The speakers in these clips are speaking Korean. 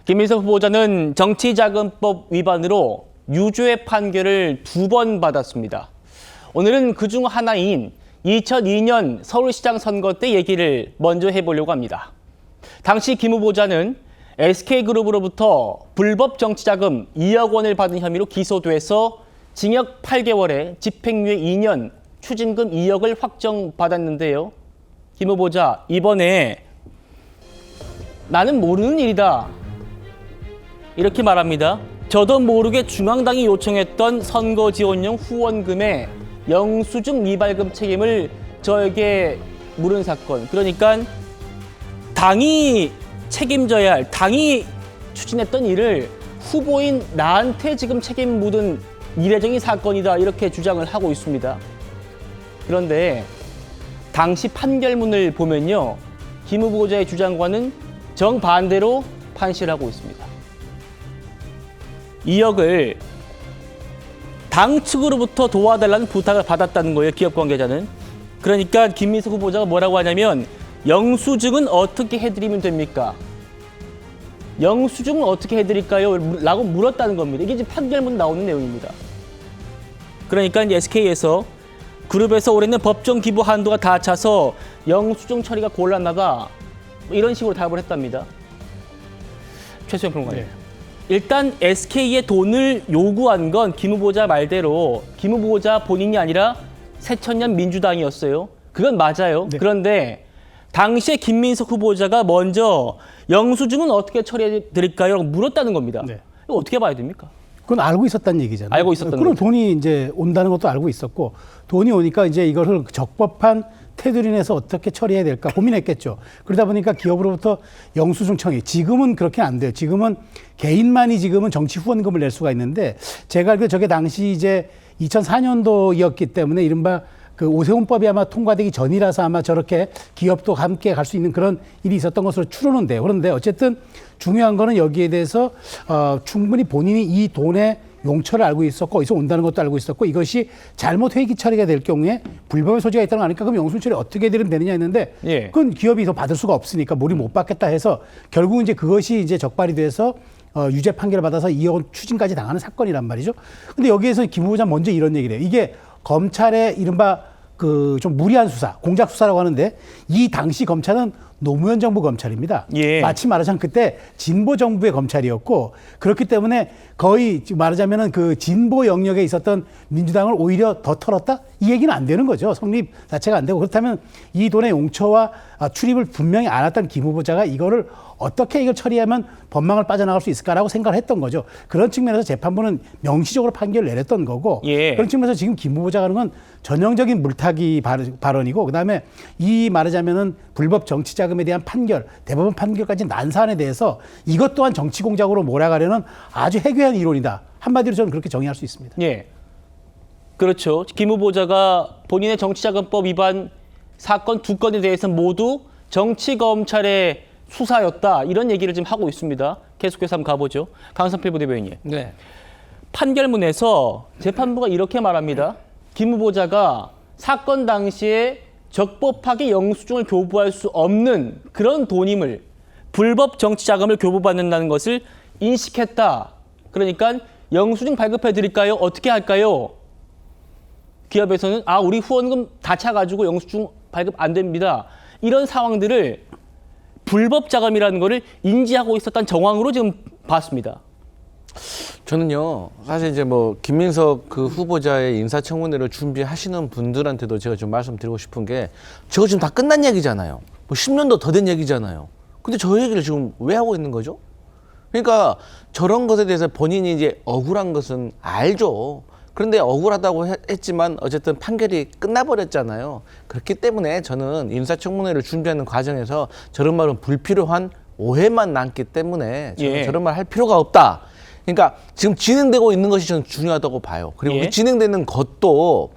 김민석 후보자는 정치자금법 위반으로 유죄 판결을 2번 받았습니다. 오늘은 그중 하나인 2002년 서울시장 선거 때 얘기를 먼저 해보려고 합니다. 당시 김 후보자는 SK그룹으로부터 불법 정치자금 2억 원을 받은 혐의로 기소돼서 징역 8개월에 집행유예 2년, 추징금 2억을 확정받았는데요. 김 후보자, 이번에 나는 모르는 일이다, 이렇게 말합니다. 저도 모르게 중앙당이 요청했던 선거지원용 후원금의 영수증 미발급 책임을 저에게 물은 사건. 그러니까 당이 책임져야 할, 당이 추진했던 일을 후보인 나한테 지금 책임 묻은 이례적인 사건이다, 이렇게 주장을 하고 있습니다. 그런데 당시 판결문을 보면요, 김 후보자의 주장과는 정반대로 판시를 하고 있습니다. 2억을 당 측으로부터 도와달라는 부탁을 받았다는 거예요, 기업 관계자는. 그러니까 김민석 후보자가 뭐라고 하냐면, 영수증은 어떻게 해드리면 됩니까? 영수증은 어떻게 해드릴까요? 라고 물었다는 겁니다. 이게 지금 판결문 나오는 내용입니다. 그러니까 이제 SK에서 그룹에서 올해는 법정 기부 한도가 다 차서 영수증 처리가 곤란하다, 이런 식으로 답을 했답니다. 최수영 평론가님. 네. 일단 SK의 돈을 요구한 건 김 후보자 말대로 김 후보자 본인이 아니라 새천년 민주당이었어요. 그건 맞아요. 네. 그런데 당시에 김민석 후보자가 먼저 영수증은 어떻게 처리해 드릴까요? 라고 물었다는 겁니다. 네. 이거 어떻게 봐야 됩니까? 그건 알고 있었다는 얘기잖아요. 알고 있었다는 그럼 돈이 이제 온다는 것도 알고 있었고, 돈이 오니까 이제 이거를 적법한 태도로 인해서 어떻게 처리해야 될까 고민했겠죠. 그러다 보니까 기업으로부터 영수증 청이, 지금은 그렇게 안 돼요. 지금은 개인만이 지금은 정치 후원금을 낼 수가 있는데, 제가 알기로 저게 당시 이제 2004년도였기 때문에 이른바 그 오세훈법이 아마 통과되기 전이라서 아마 저렇게 기업도 함께 갈 수 있는 그런 일이 있었던 것으로 추론은 돼요. 그런데 어쨌든 중요한 거는 여기에 대해서 충분히 본인이 이 돈의 용처를 알고 있었고, 어디서 온다는 것도 알고 있었고, 이것이 잘못 회기 처리가 될 경우에 불법의 소지가 있다는 거 아니까 그럼 영수증 처리 어떻게 되느냐 했는데, 예. 그건 기업이 더 받을 수가 없으니까 몰이 못 받겠다 해서 결국 이제 그것이 이제 적발이 돼서 유죄 판결을 받아서 2억 원 추징까지 당하는 사건이란 말이죠. 근데 여기에서 김 후보자 먼저 이런 얘기를 해요. 이게 검찰의 이른바 그 좀 무리한 수사, 공작 수사라고 하는데, 이 당시 검찰은 노무현 정부 검찰입니다. 예. 마치 말하자면 그때 진보 정부의 검찰이었고, 그렇기 때문에 거의 말하자면은 그 진보 영역에 있었던 민주당을 오히려 더 털었다? 이 얘기는 안 되는 거죠. 성립 자체가 안 되고. 그렇다면 이 돈의 용처와 출입을 분명히 알았던 김 후보자가 이거를 어떻게 이걸 처리하면 법망을 빠져나갈 수 있을까라고 생각을 했던 거죠. 그런 측면에서 재판부는 명시적으로 판결을 내렸던 거고, 예. 그런 측면에서 지금 김 후보자가 하는 건 전형적인 물타기 발언이고, 그다음에 이 말하자면은 불법 정치자금에 대한 판결, 대법원 판결까지 난 사안에 대해서 이것 또한 정치 공작으로 몰아가려는 아주 해괴한 이론이다. 한마디로 저는 그렇게 정의할 수 있습니다. 예, 그렇죠. 김 후보자가 본인의 정치자금법 위반 사건 2건에 대해서 모두 정치검찰의 수사였다, 이런 얘기를 지금 하고 있습니다. 계속해서 한번 가보죠. 강성필 부대변인. 네. 판결문에서 재판부가 이렇게 말합니다. 김 후보자가 사건 당시에 적법하게 영수증을 교부할 수 없는 그런 돈임을, 불법 정치자금을 교부받는다는 것을 인식했다. 그러니까 영수증 발급해 드릴까요? 어떻게 할까요? 기업에서는 우리 후원금 다 차가지고 영수증 발급 안 됩니다, 이런 상황들을 불법 자금이라는 거를 인지하고 있었던 정황으로 지금 봤습니다. 저는요, 사실 이제 뭐 김민석 그 후보자의 인사청문회를 준비하시는 분들한테도 제가 좀 말씀드리고 싶은 게, 저거 지금 다 끝난 얘기잖아요. 뭐 10년도 더 된 얘기잖아요. 근데 저 얘기를 지금 왜 하고 있는 거죠? 그러니까 저런 것에 대해서 본인이 이제 억울한 것은 알죠. 그런데 억울하다고 했지만 어쨌든 판결이 끝나버렸잖아요. 그렇기 때문에 저는 인사청문회를 준비하는 과정에서 저런 말은 불필요한 오해만 남기 때문에 저는 저런 말 할 필요가 없다. 그러니까 지금 진행되고 있는 것이 저는 중요하다고 봐요. 그리고 그 진행되는 것도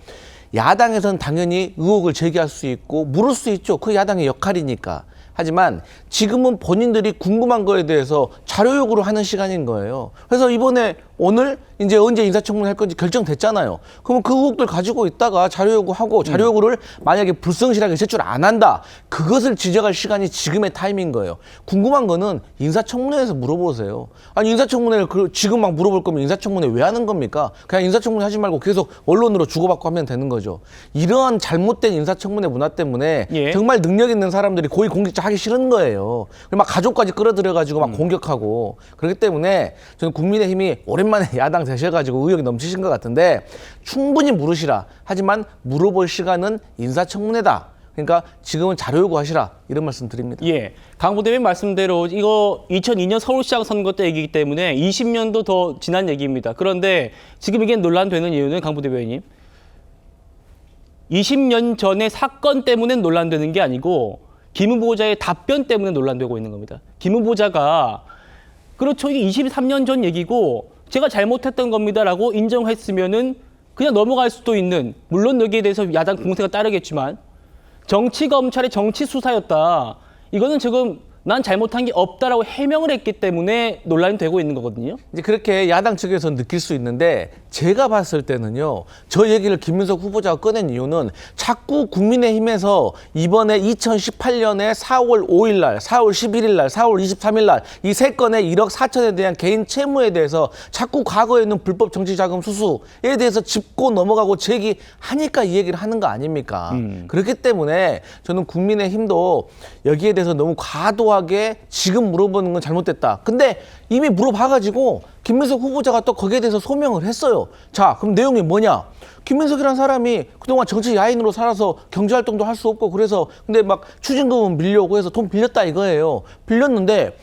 야당에서는 당연히 의혹을 제기할 수 있고 물을 수 있죠. 그 야당의 역할이니까. 하지만 지금은 본인들이 궁금한 거에 대해서 자료 요구를 하는 시간인 거예요. 그래서 이번에 오늘 이제 언제 인사청문회 할 건지 결정됐잖아요. 그러면 그 의혹들 가지고 있다가 자료 요구하고 자료 요구를 만약에 불성실하게 제출 안 한다. 그것을 지적할 시간이 지금의 타임인 거예요. 궁금한 거는 인사청문회에서 물어보세요. 아니 인사청문회를 지금 막 물어볼 거면 인사청문회 왜 하는 겁니까? 그냥 인사청문회 하지 말고 계속 언론으로 주고받고 하면 되는 거죠. 이러한 잘못된 인사청문회 문화 때문에 예. 정말 능력 있는 사람들이 고위 공직자 하기 싫은 거예요. 막 가족까지 끌어들여가지고 막 공격하고 그렇기 때문에 저는 국민의힘이 오랜만에 야당 되셔가지고 의욕이 넘치신 것 같은데 충분히 물으시라. 하지만 물어볼 시간은 인사청문회다. 그러니까 지금은 자료 요구하시라. 이런 말씀 드립니다. 예, 강 부대변인 말씀대로 이거 2002년 서울시장 선거 때 얘기이기 때문에 20년도 더 지난 얘기입니다. 그런데 지금 이게 논란되는 이유는 강 부대변인 20년 전의 사건 때문에 논란되는 게 아니고 김 후보자의 답변 때문에 논란되고 있는 겁니다. 김 후보자가 그렇죠. 이게 23년 전 얘기고 제가 잘못했던 겁니다라고 인정했으면은 그냥 넘어갈 수도 있는, 물론 여기에 대해서 야당 공세가 따르겠지만 정치 검찰의 정치 수사였다. 이거는 지금 난 잘못한 게 없다라고 해명을 했기 때문에 논란이 되고 있는 거거든요. 이제 그렇게 야당 측에서 느낄 수 있는데 제가 봤을 때는요. 저 얘기를 김민석 후보자가 꺼낸 이유는 자꾸 국민의힘에서 이번에 2018년에 4월 5일 날, 4월 11일 날, 4월 23일 날 이 세 건의 1억 4천에 대한 개인 채무에 대해서 자꾸 과거에 있는 불법 정치자금 수수에 대해서 짚고 넘어가고 제기하니까 이 얘기를 하는 거 아닙니까? 그렇기 때문에 저는 국민의힘도 여기에 대해서 너무 과도하게 지금 물어보는 건 잘못됐다. 근데 이미 물어봐가지고 김민석 후보자가 또 거기에 대해서 소명을 했어요. 자, 그럼 내용이 뭐냐? 김민석이라는 사람이 그동안 정치 야인으로 살아서 경제활동도 할 수 없고 그래서 근데 막 추징금은 밀려오고 해서 돈 빌렸다 이거예요. 빌렸는데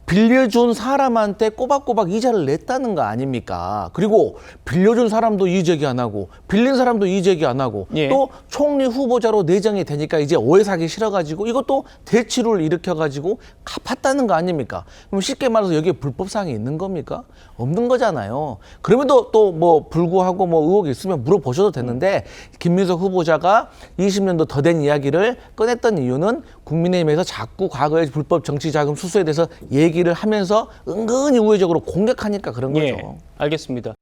빌려준 사람한테 꼬박꼬박 이자를 냈다는 거 아닙니까? 그리고 빌려준 사람도 이의제기 안 하고 빌린 사람도 이의제기 안 하고 예. 또 총리 후보자로 내정이 되니까 이제 오해 사기 싫어가지고 이것도 대치를 일으켜가지고 갚았다는 거 아닙니까? 그럼 쉽게 말해서 여기에 불법사항이 있는 겁니까? 없는 거잖아요. 그럼에도 또 뭐 불구하고 뭐 의혹이 있으면 물어보셔도 되는데 김민석 후보자가 20년도 더 된 이야기를 꺼냈던 이유는 국민의힘에서 자꾸 과거의 불법 정치자금 수수에 대해서 얘기를 하면서 은근히 우회적으로 공격하니까 그런 거죠. 예, 알겠습니다.